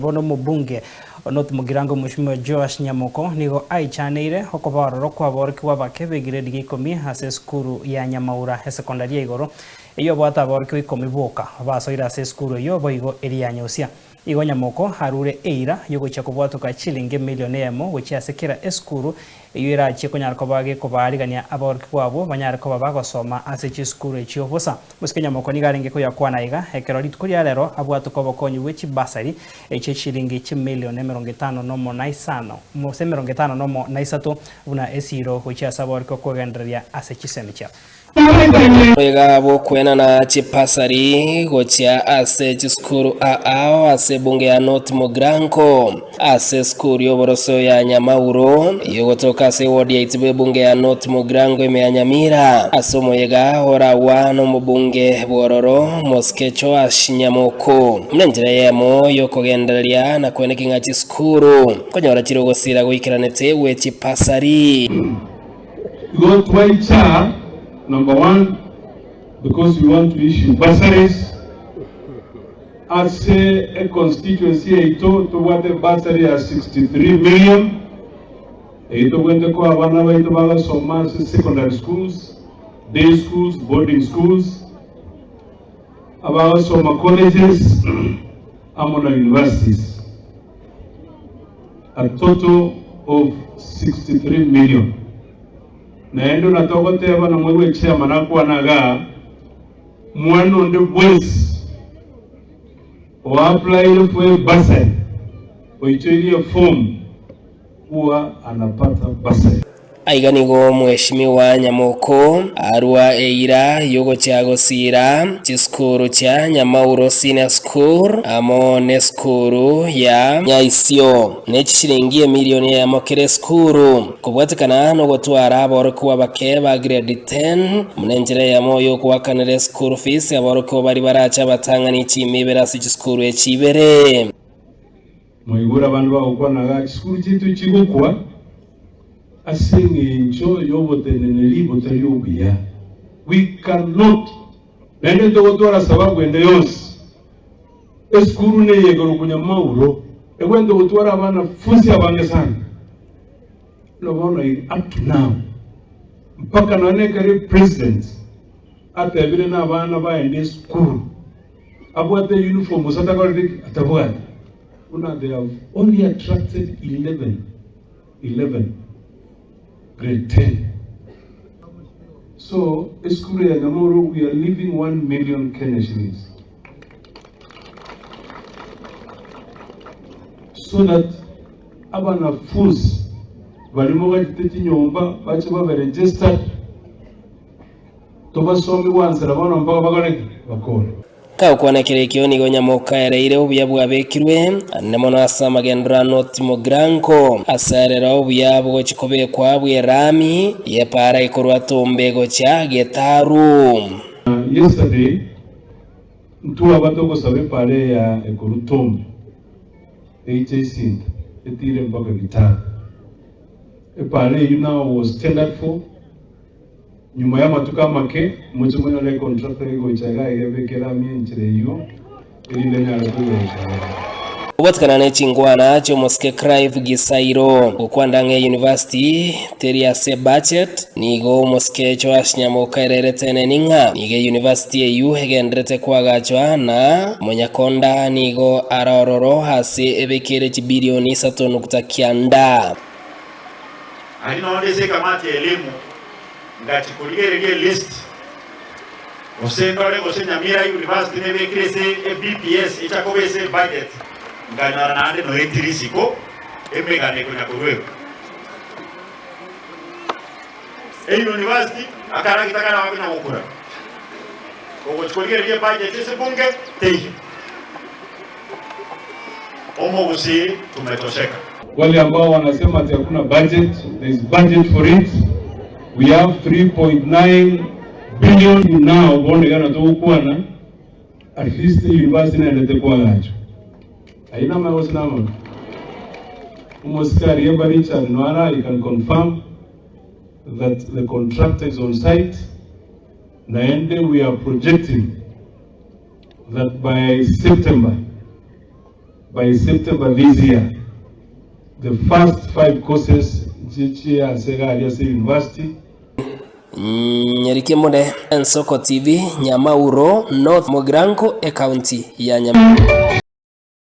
bono mubunge North Mugirango Mheshimiwa Joash Nyamoko nigo aichaneire hokobaroro kwa boriki wabake begiredi gikomi hase skuru ya Nyamaura he secondary ya igoro iyo bwata boriki ikomi boka basoira hase skuru iyo boigo eri ya Nyosia igo Nyamoko harure eira yogocha kubwatuka chilingi milioni emo gocha sekera eskuru iyo irachi konyarko bage kobarigania aboriki kwabo banyarko babagosoma hase chiskuru echi obosa musike Nyamoko nigarenge ko yakwana iga hekerori tukuri rero abwatuko bokonyi wechi basari echi chilingi milioni 55 mose 53 una esiro gocha saboriko kogenderia hase chisemicha Wega bokwena na chipasari gocha ase chiskuru ase bunge ya North Mugirango ase skuru yoboroso ya Nyamauro yogotoka ase wodi ya itibe bunge ya North Mugirango ya Nyamira ase moyega ora wano mubunge bororo moskecho Nyamoko mnenjira yemo yokogenderia na kwenekinga chiskuru konyora chirogosira goikiranete we chipasari go twice. Number one, because we want to issue bursaries. As a constituency, to what the bursary is 63 million. Ito kwende kwa wana wa ito baga soma secondary schools, day schools, boarding schools. Abaga soma colleges, amona universities. A total of 63 million. Naendo natoka teba na mwewe chairman akuwa naga mwano nde bwezi o apply for bursary o ichoilia form kuwa anapata bursary. Aiganigo Mheshimiwa Nyamoko arua eira yogocha gosira chiskuru cha Nyamauro Senior School amo ne skuru ya Nyaisio ne chiringi milioni ya mokere skuru kubwatikana no gotwara aboroko wabake ba grade 10 mnenjere ya moyo kwakanire school fees aboroko bari baracha batangani chimibera si chiskuru echibere mwigura abantu bakwa naga chiskuru chitu chigukwa asingincho yoboteneneli botayobia. We cannot nende togotora sababu ende yonsi eskuru ne yegoro kunyamauro egwende gotwara abana fusi abange sana lobona up to now mpaka nanekare president atebire na abana baende skuru abwate uniform satakore atabwate una they have only attracted 11 grade 10. So, Eskuru ya Nyamauro, we are leaving 1 million Kenya shillings. So that abana fools, balimoga jiteti nyomba, bache baba registered, toba somi wansera bana mpaka bakaneki, bakore. Ka ukwanekere kioni go Nyamoka ereire obuya bwabekirwe anemo nasa magendra North Mugirango asarera obuya bwo chikobe kwa bwerami yepara ikorwa tombe go cha Getaru. Yesterday mtu abatogo sabe pare ya ekorutombe HC etire mpaka Getaru pare you now was tendered for nyuma ya matuka make mwecho mwenye le contractor go chaga yebekera mienchire yo ile nyalo kuweka Ubatkana ne chingwana cho Moske Crive Gisairo ukwandange University teria se budget nigo Moske cho Nyamoka ererete ninga nige University yu hegendrete kwagachwa na Monyakonda nigo arororo hase ebekere bilioni 3.9 Alinaondeze kamati ya elimu ngati kuligerelie list osendole Nyamira University nebekirese BPS ichakobese budget ngana nande no etirisiko emegane kunya kurwe university akara kitakana wabina wokura ogo kuligerelie budget ese bunge teje omogusi tumetosheka. Wale ambao wanasema ati hakuna budget, there is budget for it. We have 3.9 billion now bonde gana to kuana at least the university na ndete kwa gacho aina maosi nama umosikari yeba Richard Nwara, you can confirm that the contractor is on site and we are projecting that by September by September this year, the first 5 courses GHA Segaria University. Nyerike Mode, Nsoko TV, Nyamauro, North Mogranko, County ya Nyamauro.